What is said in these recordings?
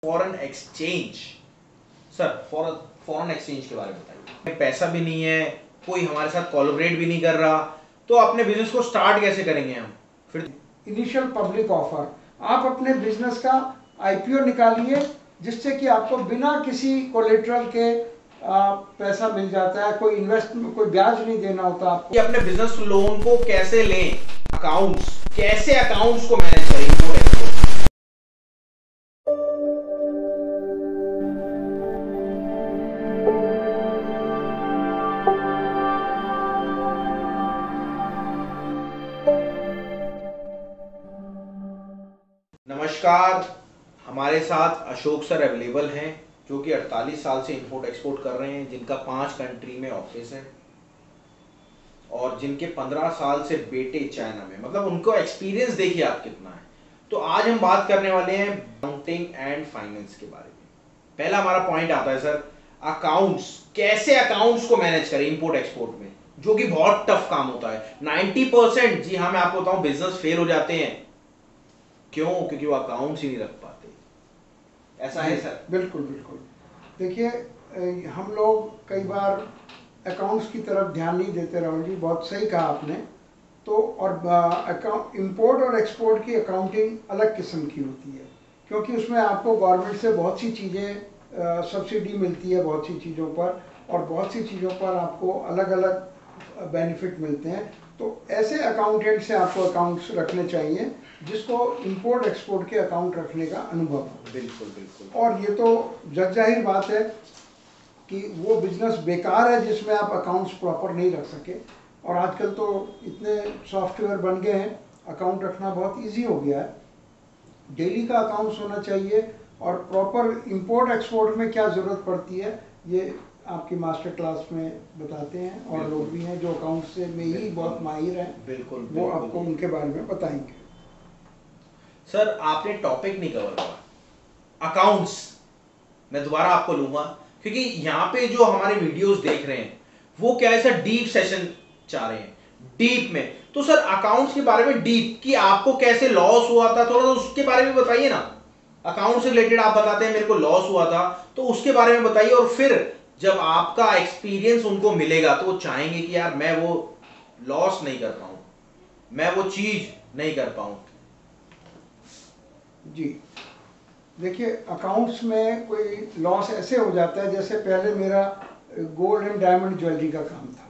Foreign exchange. Sir foreign exchange के बारे में बताइए। पैसा भी नहीं है, कोई हमारे साथ कोलैबोरेट भी नहीं कर रहा, तो अपने बिजनेस को स्टार्ट कैसे करेंगे हम? फिर इनिशियल पब्लिक ऑफर, आप अपने बिजनेस का आईपीओ निकालिए जिससे कि आपको बिना किसी कोलेटरल के पैसा मिल जाता है। कोई इन्वेस्टमेंट, कोई ब्याज नहीं देना होता आपको। ये अपने बिजनेस लोन को कैसे लें, कैसे अकाउंट्स को मैनेज करें, इम्पोर्ट एक्सपोर्ट। नमस्कार, हमारे साथ अशोक सर अवेलेबल हैं जो कि 48 साल से इंपोर्ट एक्सपोर्ट कर रहे हैं, जिनका 5 कंट्री में ऑफिस है और जिनके 15 साल से बेटे चाइना में, मतलब उनको एक्सपीरियंस देखिए आप कितना है। तो आज हम बात करने वाले हैं अकाउंटिंग एंड फाइनेंस के बारे में। पहला हमारा पॉइंट आता है सर, अकाउंट्स, कैसे अकाउंट्स को मैनेज करें इंपोर्ट एक्सपोर्ट में, जो कि बहुत टफ काम होता है। 90%, जी हाँ मैं आपको बताऊं, बिजनेस फेल हो जाते हैं। क्यों? क्योंकि वो अकाउंट्स ही नहीं रख पाते। ऐसा है सर? बिल्कुल बिल्कुल। देखिए, हम लोग कई बार अकाउंट्स की तरफ ध्यान नहीं देते। राहुल जी, बहुत सही कहा आपने। तो और अकाउंट, इंपोर्ट और एक्सपोर्ट की अकाउंटिंग अलग किस्म की होती है, क्योंकि उसमें आपको गवर्नमेंट से बहुत सी चीज़ें सब्सिडी मिलती है, बहुत सी चीज़ों पर, और बहुत सी चीज़ों पर आपको अलग अलग बेनिफिट मिलते हैं। तो ऐसे अकाउंटेंट से आपको अकाउंट्स रखने चाहिए जिसको इंपोर्ट एक्सपोर्ट के अकाउंट रखने का अनुभव हो। बिल्कुल बिल्कुल। और ये तो जग जाहिर बात है कि वो बिजनेस बेकार है जिसमें आप अकाउंट्स प्रॉपर नहीं रख सके। और आजकल तो इतने सॉफ्टवेयर बन गए हैं, अकाउंट रखना बहुत इजी हो गया है। डेली का अकाउंट्स होना चाहिए, और प्रॉपर इंपोर्ट एक्सपोर्ट में क्या ज़रूरत पड़ती है ये आपकी मास्टर क्लास में बताते हैं, और लोग भी हैं जो अकाउंट्स से में ही बहुत माहिर हैं। बिल्कुल, वो आपको उनके बारे में बताएंगे। सर आपने टॉपिक नहीं कवर करा, अकाउंट्स। मैं दोबारा आपको लूंगा क्योंकि यहाँ पे जो हमारे वीडियोस देख रहे हैं वो क्या है सर, डीप सेशन चाह रहे हैं, डीप में। तो सर अकाउंट्स के बारे में डीप, कि आपको कैसे लॉस हुआ था, थोड़ा तो उसके बारे में बताइए ना। अकाउंट से रिलेटेड आप बताते हैं मेरे को लॉस हुआ था, तो उसके बारे में बताइए। और फिर जब आपका एक्सपीरियंस उनको मिलेगा तो वो चाहेंगे कि यार मैं वो लॉस नहीं कर पाऊं, मैं वो चीज नहीं कर पाऊं। जी देखिए, अकाउंट्स में कोई लॉस ऐसे हो जाता है, जैसे पहले मेरा गोल्ड एंड डायमंड ज्वेलरी का काम था।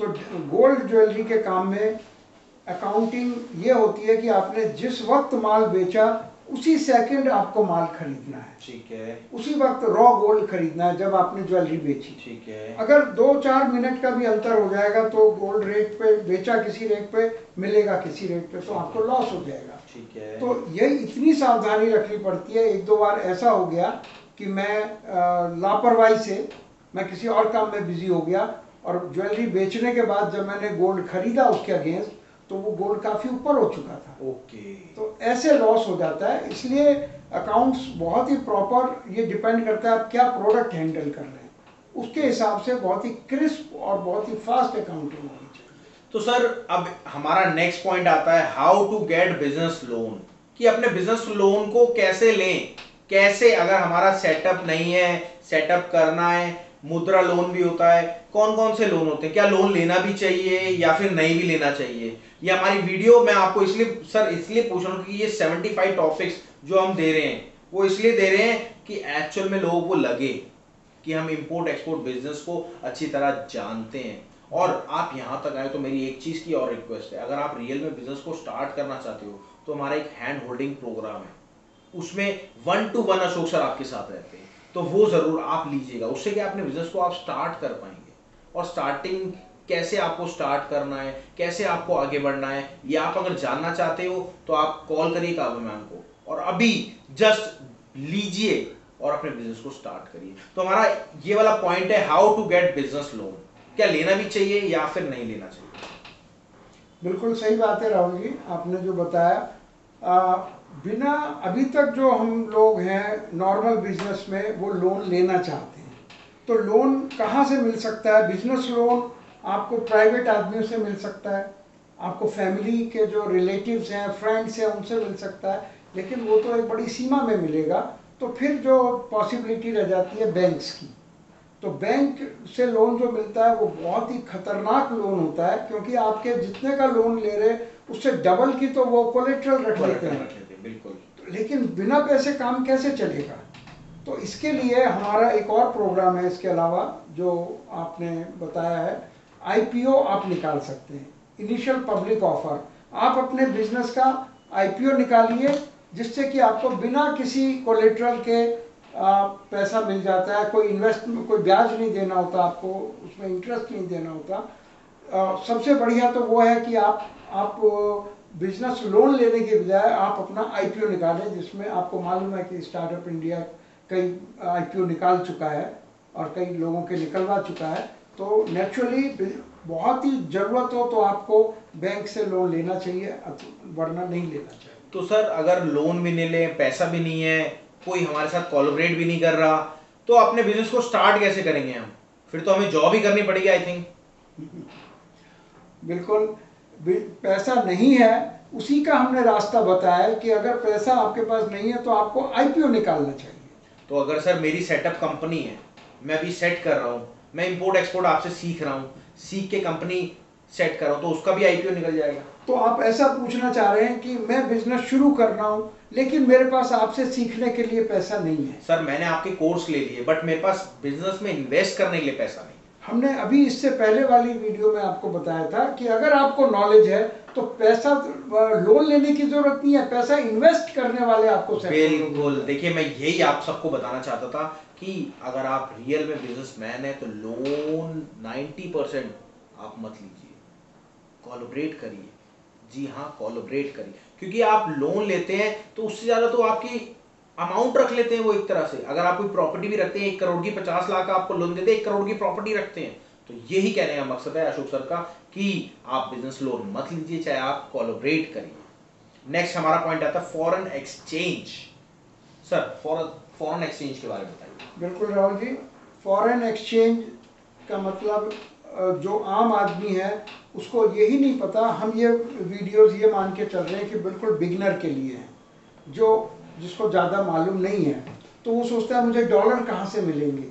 तो गोल्ड ज्वेलरी के काम में अकाउंटिंग ये होती है कि आपने जिस वक्त माल बेचा उसी सेकंड आपको माल खरीदना है। ठीक है। उसी वक्त रॉ गोल्ड खरीदना है जब आपने ज्वेलरी बेची। ठीक है। अगर 2-4 मिनट का भी अंतर हो जाएगा तो गोल्ड रेट पे बेचा किसी रेट पे, मिलेगा किसी रेट पे, तो आपको लॉस हो जाएगा। ठीक है। तो यही इतनी सावधानी रखनी पड़ती है। 1-2 बार ऐसा हो गया कि मैं लापरवाही से मैं किसी और काम में बिजी हो गया, और ज्वेलरी बेचने के बाद जब मैंने गोल्ड खरीदा उसके अगेंस्ट, तो वो गोल्ड काफी ऊपर हो चुका था। ओके। तो ऐसे लॉस हो जाता है। इसलिए अकाउंट्स बहुत ही प्रॉपर, ये डिपेंड करता है आप क्या प्रोडक्ट हैंडल कर रहे हैं, उसके हिसाब से बहुत ही क्रिस्प और बहुत ही फास्ट अकाउंटिंग होनी चाहिए। तो सर अब हमारा नेक्स्ट पॉइंट आता है, how to get business loan, कि अपने बिजनेस लोन को कैसे लें, कैसे, अगर हमारा सेटअप नहीं है, सेटअप करना है। मुद्रा लोन भी होता है, कौन कौन से लोन होते हैं, क्या लोन लेना भी चाहिए या फिर नहीं भी लेना चाहिए? ये हमारी वीडियो मैं आपको इसलिए सर इसलिए पूछ रहा हूँ कि ये 75 टॉपिक्स जो हम दे रहे हैं वो इसलिए दे रहे हैं कि एक्चुअल में लोगों को लगे कि हम इंपोर्ट एक्सपोर्ट बिजनेस को अच्छी तरह जानते हैं। और आप यहां तक आए तो मेरी एक चीज की और रिक्वेस्ट है, अगर आप रियल में बिजनेस को स्टार्ट करना चाहते हो तो हमारा एक हैंड होल्डिंग प्रोग्राम है, उसमें 1-to-1 अशोक सर आपके साथ रहते हैं, तो वो जरूर आप लीजिएगा। उससे क्या अपने बिजनेस को आप स्टार्ट कर पाएंगे, और स्टार्टिंग कैसे आपको स्टार्ट करना है, कैसे आपको आगे बढ़ना है, ये आप अगर जानना चाहते हो तो आप कॉल करिए काबू मैम को, और अभी जस्ट लीजिए और अपने बिजनेस को स्टार्ट करिए। तो हमारा ये वाला पॉइंट है, how to get business loan, क्या लेना भी चाहिए या फिर नहीं लेना चाहिए? बिल्कुल सही बात है राहुल जी, आपने जो बताया। बिना, अभी तक जो हम लोग हैं नॉर्मल बिजनेस में वो लोन लेना चाहते हैं, तो लोन कहाँ से मिल सकता है? बिजनेस लोन आपको प्राइवेट आदमियों से मिल सकता है, आपको फैमिली के जो रिलेटिव्स हैं, फ्रेंड्स हैं, उनसे मिल सकता है, लेकिन वो तो एक बड़ी सीमा में मिलेगा। तो फिर जो पॉसिबिलिटी रह जाती है बैंक्स की। तो बैंक से लोन जो मिलता है वो बहुत ही खतरनाक लोन होता है, क्योंकि आपके जितने का लोन ले रहे उससे डबल की तो वो कोलेट्रल रख लेते हैं। बिल्कुल। लेकिन बिना पैसे काम कैसे चलेगा? तो इसके लिए हमारा एक और प्रोग्राम है इसके अलावा जो आपने बताया है, आईपीओ आप निकाल सकते हैं, इनिशियल पब्लिक ऑफर। आप अपने बिजनेस का आईपीओ निकालिए, जिससे कि आपको बिना किसी कोलेट्रल के पैसा मिल जाता है। कोई कोई ब्याज नहीं देना होता आपको, उसमें इंटरेस्ट नहीं देना होता। सबसे बढ़िया तो वो है कि आप बिजनेस लोन लेने के बजाय आप अपना आईपीओ निकालें, जिसमें आपको मालूम है कि स्टार्टअप इंडिया कई आईपीओ निकाल चुका है और कई लोगों के निकलवा चुका है। तो नेचुरली बहुत ही ज़रूरत हो तो आपको बैंक से लोन लेना चाहिए, वरना नहीं लेना चाहिए। तो सर अगर लोन भी नहीं ले, पैसा भी नहीं है, कोई हमारे साथ कोलैबोरेट भी नहीं कर रहा, तो अपने बिजनेस को स्टार्ट कैसे करेंगे हम? फिर तो हमें जॉब ही करनी पड़ेगी आई थिंक। बिल्कुल, पैसा नहीं है उसी का हमने रास्ता बताया कि अगर पैसा आपके पास नहीं है तो आपको आईपीओ निकालना चाहिए। तो अगर सर मेरी सेटअप कंपनी है, मैं अभी सेट कर रहा हूँ, मैं इंपोर्ट एक्सपोर्ट आपसे सीख रहा हूँ, सीख के कंपनी सेट कर रहा हूँ, तो उसका भी आईपीओ निकल जाएगा? तो आप ऐसा पूछना चाह रहे हैं कि मैं बिजनेस शुरू कर रहा हूँ लेकिन मेरे पास आपसे सीखने के लिए पैसा नहीं है। सर मैंने आपके कोर्स ले लिए, बट मेरे पास बिजनेस में इन्वेस्ट करने के लिए पैसा नहीं। हमने अभी इससे पहले वाली वीडियो में आपको बताया था कि अगर आपको नॉलेज है तो पैसा लोन लेने की जरूरत नहीं है, पैसा इन्वेस्ट करने वाले आपको। बिल्कुल, देखिए मैं यही आप सबको बताना चाहता था कि अगर आप रियल में बिजनेसमैन है तो लोन 90% आप मत लीजिए, कोलैबोरेट करिए। जी हाँ, कोलैबोरेट करिए, क्योंकि आप लोन लेते हैं तो उससे ज्यादा तो आपकी अमाउंट रख लेते हैं वो एक तरह से। अगर आप कोई प्रॉपर्टी भी रखते हैं 1 करोड़ की, 50 लाख का आपको लोन देते हैं, 1 करोड़ की प्रॉपर्टी रखते हैं, तो यही कहने का मकसद है अशोक सर का कि आप बिजनेस लोन मत लीजिए, चाहे आप कोलैबोरेट करिए। नेक्स्ट हमारा पॉइंट आता है foreign exchange. Sir foreign exchange के बारे में बताइए। बिल्कुल राहुल जी, फॉरेन एक्सचेंज का मतलब जो आम आदमी है उसको यही नहीं पता। हम ये वीडियोस ये मान के चल रहे हैं कि बिल्कुल बिगिनर के लिए हैं, जिसको ज़्यादा मालूम नहीं है। तो वो सोचता है मुझे डॉलर कहाँ से मिलेंगे,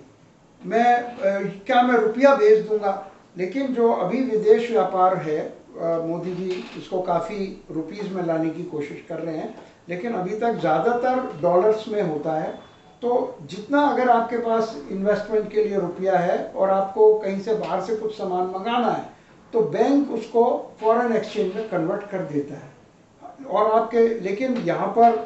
क्या मैं रुपया भेज दूंगा। लेकिन जो अभी विदेश व्यापार है, मोदी जी इसको काफ़ी रुपीज़ में लाने की कोशिश कर रहे हैं, लेकिन अभी तक ज़्यादातर डॉलर्स में होता है। तो जितना अगर आपके पास इन्वेस्टमेंट के लिए रुपया है और आपको कहीं से बाहर से कुछ सामान मंगाना है तो बैंक उसको फॉरेन एक्सचेंज में कन्वर्ट कर देता है। और आपके लेकिन यहाँ पर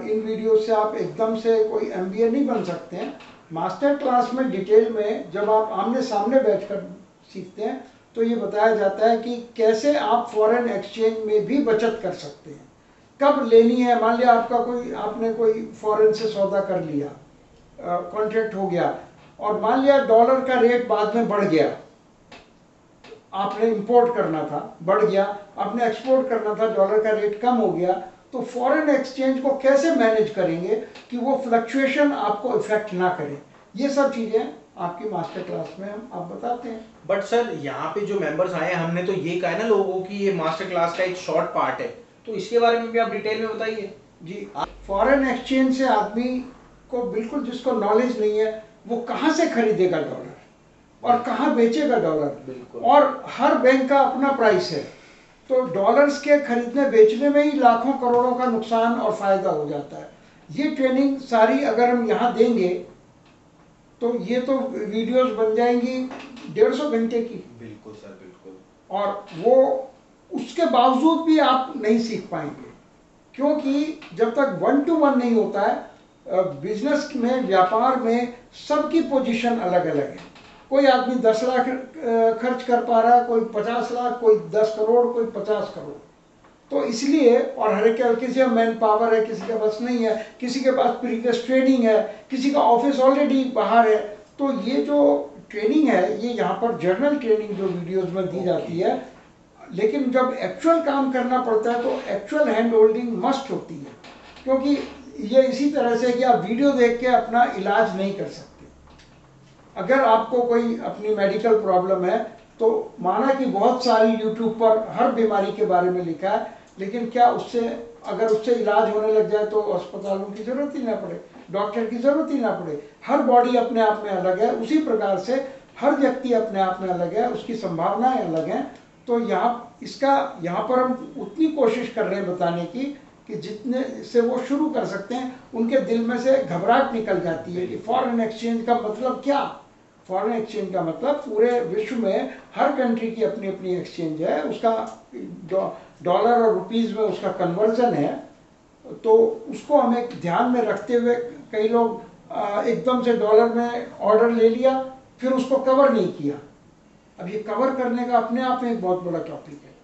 इन वीडियो से आप एकदम से कोई एमबीए नहीं बन सकते हैं। मास्टर क्लास में डिटेल में जब आप आमने सामने बैठकर सीखते हैं तो ये बताया जाता है कि कैसे आप फॉरेन एक्सचेंज में भी बचत कर सकते हैं, कब लेनी है। मान लिया आपने कोई फॉरेन से सौदा कर लिया, कॉन्ट्रैक्ट हो गया, और मान लिया डॉलर का रेट बाद में बढ़ गया, आपने इंपोर्ट करना था बढ़ गया, आपने एक्सपोर्ट करना था डॉलर का रेट कम हो गया, तो फॉरेन एक्सचेंज को कैसे मैनेज करेंगे कि वो फ्लक्चुएशन आपको इफेक्ट ना करे। ये सब चीज़ें आपकी मास्टर क्लास में हम आप बताते हैं। बट सर यहाँ पे जो मेंबर्स आए हैं, हमने तो ये कहा है ना लोगों को कि ये मास्टर क्लास का एक शॉर्ट पार्ट है, तो इसके बारे में भी आप डिटेल में बताइए। जी, फॉरेन एक्सचेंज से आदमी को बिल्कुल, जिसको नॉलेज नहीं है वो कहाँ से खरीदेगा डॉलर और कहाँ बेचेगा डॉलर। बिल्कुल। और हर बैंक का अपना प्राइस है, तो डॉलर्स के खरीदने बेचने में ही लाखों करोड़ों का नुकसान और फायदा हो जाता है। ये ट्रेनिंग सारी अगर हम यहाँ देंगे तो ये तो वीडियोस बन जाएंगी 150 घंटे की। बिल्कुल सर, बिल्कुल। और वो उसके बावजूद भी आप नहीं सीख पाएंगे, क्योंकि जब तक 1 to 1 नहीं होता है बिजनेस में, व्यापार में सबकी पोजीशन अलग अलग है। कोई आदमी 10 लाख खर्च कर पा रहा है, कोई 50 लाख, कोई 10 करोड़, कोई 50 करोड़। तो इसलिए, और हर एक किसी का मैन पावर है, किसी के पास नहीं है, किसी के पास प्रीवियस ट्रेनिंग है, किसी का ऑफिस ऑलरेडी बाहर है। तो ये जो ट्रेनिंग है ये यहाँ पर जर्नल ट्रेनिंग जो वीडियोस में दी जाती है, लेकिन जब एक्चुअल काम करना पड़ता है तो एक्चुअल हैंड होल्डिंग मस्ट होती है, क्योंकि ये इसी तरह से कि आप वीडियो देख के अपना इलाज नहीं कर सकते। अगर आपको कोई अपनी मेडिकल प्रॉब्लम है तो माना कि बहुत सारी यूट्यूब पर हर बीमारी के बारे में लिखा है, लेकिन क्या अगर उससे इलाज होने लग जाए तो अस्पतालों की जरूरत ही ना पड़े। डॉक्टर की जरूरत ही ना पड़े। हर बॉडी अपने आप में अलग है, उसी प्रकार से हर व्यक्ति अपने आप में अलग है, उसकी संभावनाएं अलग हैं। तो यहाँ पर हम उतनी कोशिश कर रहे हैं बताने की कि जितने से वो शुरू कर सकते हैं। उनके दिल में से घबराहट निकल जाती है कि फॉरेन एक्सचेंज का मतलब क्या। फॉरेन एक्सचेंज का मतलब पूरे विश्व में हर कंट्री की अपनी अपनी एक्सचेंज है, उसका डॉलर और रुपीस में उसका कन्वर्जन है। तो उसको हमें ध्यान में रखते हुए कई लोग एकदम से डॉलर में ऑर्डर ले लिया, फिर उसको कवर नहीं किया। अब ये कवर करने का अपने आप में एक बहुत बड़ा टॉपिक है।